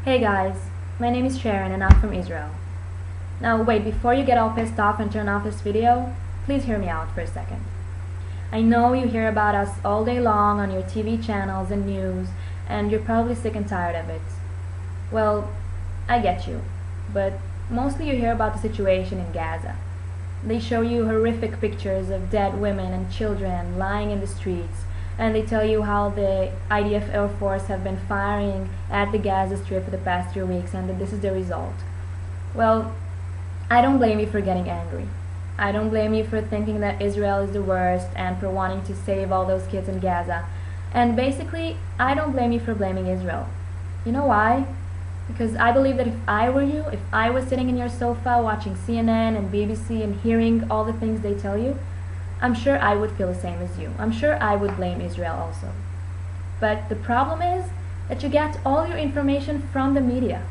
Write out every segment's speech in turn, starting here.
Hey guys, my name is Sharon and I'm from Israel. Now wait, before you get all pissed off and turn off this video, please hear me out for a second. I know you hear about us all day long on your TV channels and news, and you're probably sick and tired of it. Well, I get you, but mostly you hear about the situation in Gaza. They show you horrific pictures of dead women and children lying in the streets, and they tell you how the IDF Air Force have been firing at the Gaza Strip for the past 3 weeks and that this is the result. Well, I don't blame you for getting angry. I don't blame you for thinking that Israel is the worst and for wanting to save all those kids in Gaza. And basically, I don't blame you for blaming Israel. You know why? Because I believe that if I were you, if I was sitting in your sofa watching CNN and BBC and hearing all the things they tell you, I'm sure I would feel the same as you. I'm sure I would blame Israel also. But the problem is that you get all your information from the media.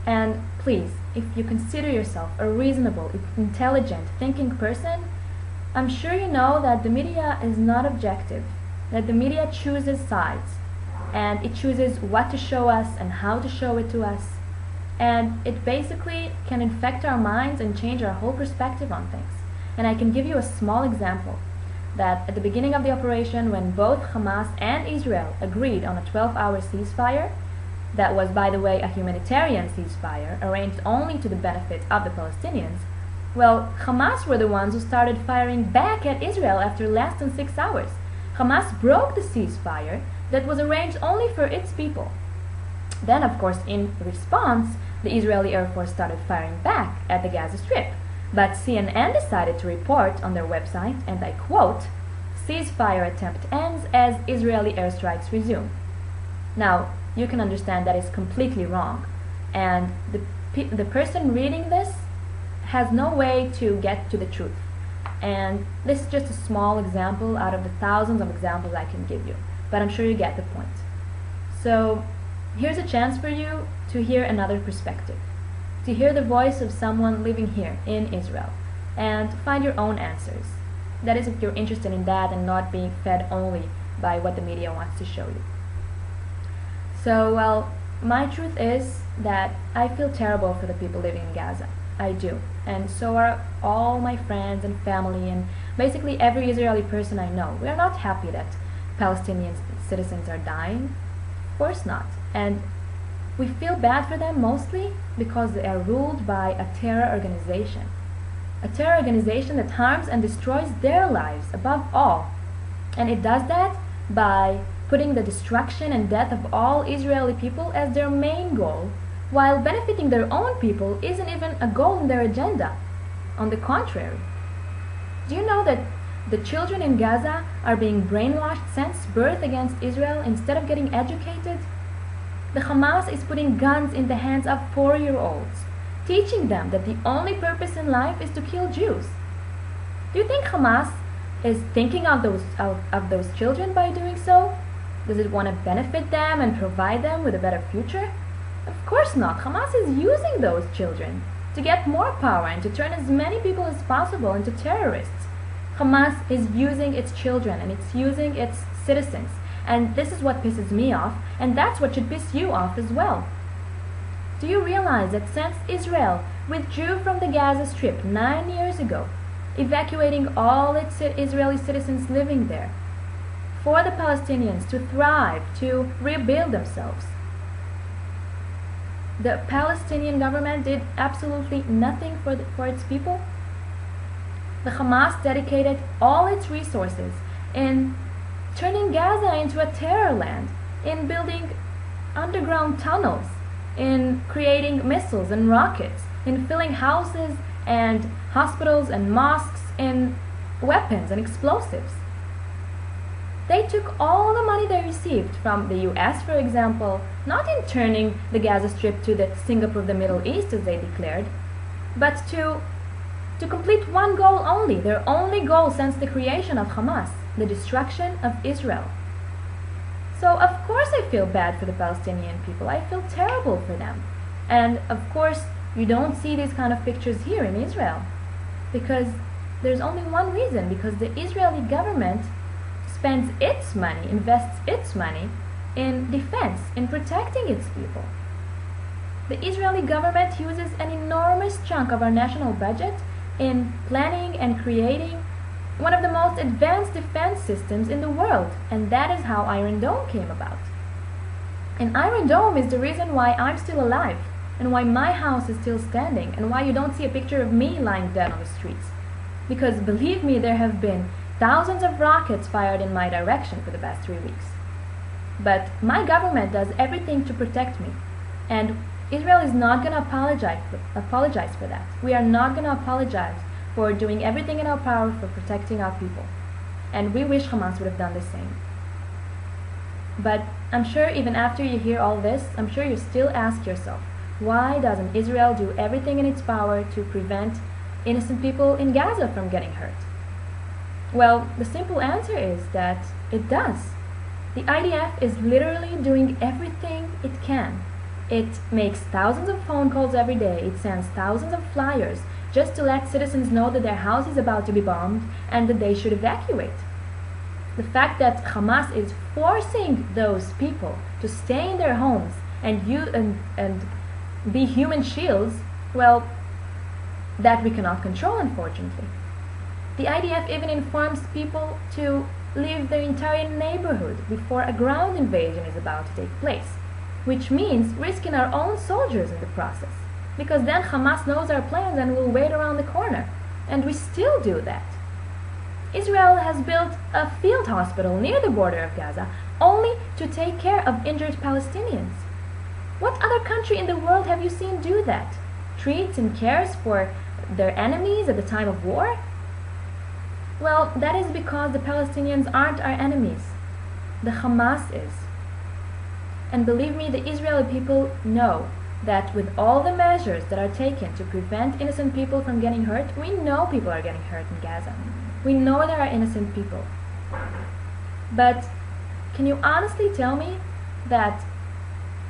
And please, if you consider yourself a reasonable, intelligent, thinking person, I'm sure you know that the media is not objective, that the media chooses sides, and it chooses what to show us and how to show it to us, and it basically can infect our minds and change our whole perspective on things. And I can give you a small example that at the beginning of the operation, when both Hamas and Israel agreed on a 12-hour ceasefire, that was, by the way, a humanitarian ceasefire arranged only to the benefit of the Palestinians, well, Hamas were the ones who started firing back at Israel after less than 6 hours. Hamas broke the ceasefire that was arranged only for its people. Then, of course, in response, the Israeli Air Force started firing back at the Gaza Strip. But CNN decided to report on their website, and I quote, "Ceasefire attempt ends as Israeli airstrikes resume." Now, you can understand that is completely wrong, and the person reading this has no way to get to the truth. And this is just a small example out of the thousands of examples I can give you, but I'm sure you get the point. So, here's a chance for you to hear another perspective, to hear the voice of someone living here in Israel, and find your own answers. That is, if you're interested in that and not being fed only by what the media wants to show you. So, well, my truth is that I feel terrible for the people living in Gaza. I do. And so are all my friends and family and basically every Israeli person I know. We are not happy that Palestinian citizens are dying. Of course not. And we feel bad for them mostly because they are ruled by a terror organization. A terror organization that harms and destroys their lives above all. And it does that by putting the destruction and death of all Israeli people as their main goal, while benefiting their own people isn't even a goal in their agenda. On the contrary. Do you know that the children in Gaza are being brainwashed since birth against Israel instead of getting educated? The Hamas is putting guns in the hands of 4-year-olds, teaching them that the only purpose in life is to kill Jews. Do you think Hamas is thinking of those children by doing so? Does it want to benefit them and provide them with a better future? Of course not. Hamas is using those children to get more power and to turn as many people as possible into terrorists. Hamas is using its children and it's using its citizens. And this is what pisses me off, and that's what should piss you off as well. Do you realize that since Israel withdrew from the Gaza Strip 9 years ago, evacuating all its Israeli citizens living there, for the Palestinians to thrive, to rebuild themselves, the Palestinian government did absolutely nothing for its people? The Hamas dedicated all its resources in turning Gaza into a terror land, in building underground tunnels, in creating missiles and rockets, in filling houses and hospitals and mosques in weapons and explosives. They took all the money they received from the US, for example, not in turning the Gaza Strip to the Singapore of the Middle East as they declared, but to complete one goal only, their only goal since the creation of Hamas, the destruction of Israel. So of course I feel bad for the Palestinian people. I feel terrible for them. And of course you don't see these kind of pictures here in Israel, because there's only one reason, because the Israeli government spends its money, invests its money in defense, in protecting its people. The Israeli government uses an enormous chunk of our national budget in planning and creating one of the most advanced defense systems in the world, and that is how Iron Dome came about. And Iron Dome is the reason why I'm still alive, and why my house is still standing, and why you don't see a picture of me lying dead on the streets. Because believe me, there have been thousands of rockets fired in my direction for the past 3 weeks. But my government does everything to protect me, and Israel is not going to apologize for that. We are not going to apologize for doing everything in our power for protecting our people. And we wish Hamas would have done the same. But I'm sure even after you hear all this, I'm sure you still ask yourself, why doesn't Israel do everything in its power to prevent innocent people in Gaza from getting hurt? Well, the simple answer is that it does. The IDF is literally doing everything it can. It makes thousands of phone calls every day. It sends thousands of flyers just to let citizens know that their house is about to be bombed and that they should evacuate. The fact that Hamas is forcing those people to stay in their homes and be human shields, well, that we cannot control, unfortunately. The IDF even informs people to leave their entire neighborhood before a ground invasion is about to take place, which means risking our own soldiers in the process, because then Hamas knows our plans and will wait around the corner, and we still do that. Israel has built a field hospital near the border of Gaza only to take care of injured Palestinians. What other country in the world have you seen do that? Treats and cares for their enemies at the time of war? Well, that is because the Palestinians aren't our enemies. The Hamas is. And believe me, the Israeli people know that with all the measures that are taken to prevent innocent people from getting hurt, we know people are getting hurt in Gaza. We know there are innocent people. But can you honestly tell me that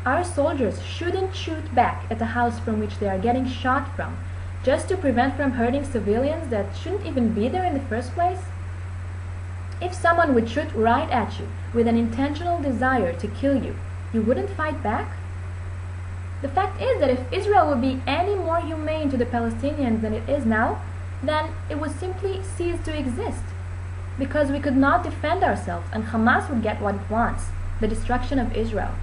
our soldiers shouldn't shoot back at the house from which they are getting shot from, just to prevent from hurting civilians that shouldn't even be there in the first place? If someone would shoot right at you with an intentional desire to kill you, you wouldn't fight back? The fact is that if Israel would be any more humane to the Palestinians than it is now, then it would simply cease to exist, because we could not defend ourselves and Hamas would get what it wants, the destruction of Israel.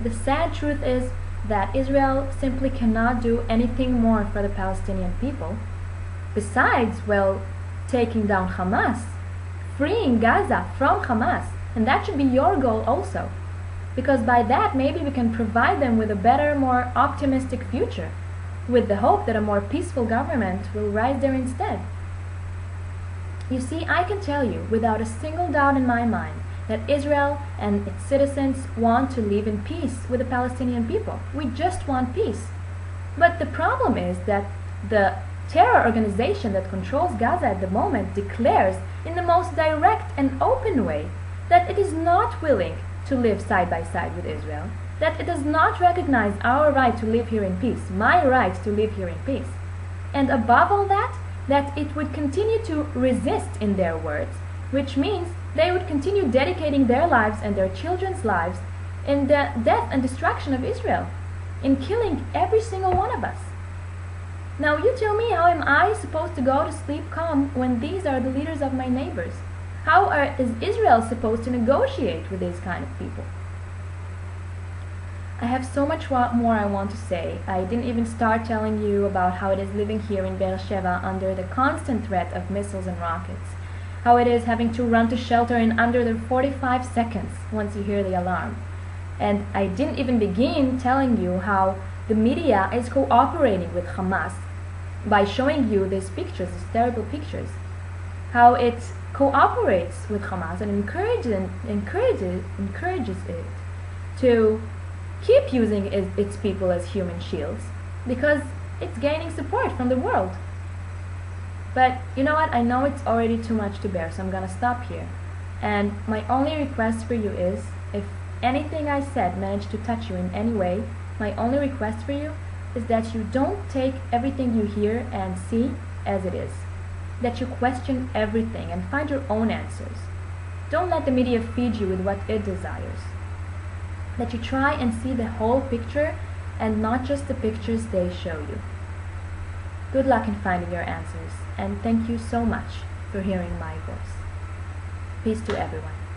The sad truth is that Israel simply cannot do anything more for the Palestinian people, besides, well, taking down Hamas, freeing Gaza from Hamas, and that should be your goal also, because by that maybe we can provide them with a better, more optimistic future, with the hope that a more peaceful government will rise there instead. You see, I can tell you without a single doubt in my mind that Israel and its citizens want to live in peace with the Palestinian people. We just want peace. But the problem is that the terror organization that controls Gaza at the moment declares in the most direct and open way that it is not willing to live side by side with Israel, that it does not recognize our right to live here in peace, my right to live here in peace. And above all that it would continue to resist, in their words, which means they would continue dedicating their lives and their children's lives in the death and destruction of Israel, in killing every single one of us. Now you tell me, how am I supposed to go to sleep calm when these are the leaders of my neighbors? How is Israel supposed to negotiate with these kind of people? I have so much more I want to say. I didn't even start telling you about how it is living here in Beersheba under the constant threat of missiles and rockets. How it is having to run to shelter in under the 45 seconds once you hear the alarm. And I didn't even begin telling you how the media is cooperating with Hamas by showing you these pictures, these terrible pictures. How it cooperates with Hamas and encourages it to keep using its people as human shields because it's gaining support from the world. But you know what? I know it's already too much to bear, so I'm gonna stop here. And my only request for you is, if anything I said managed to touch you in any way, my only request for you is that you don't take everything you hear and see as it is. That you question everything and find your own answers. Don't let the media feed you with what it desires. that you try and see the whole picture and not just the pictures they show you. Good luck in finding your answers, and thank you so much for hearing my voice. Peace to everyone.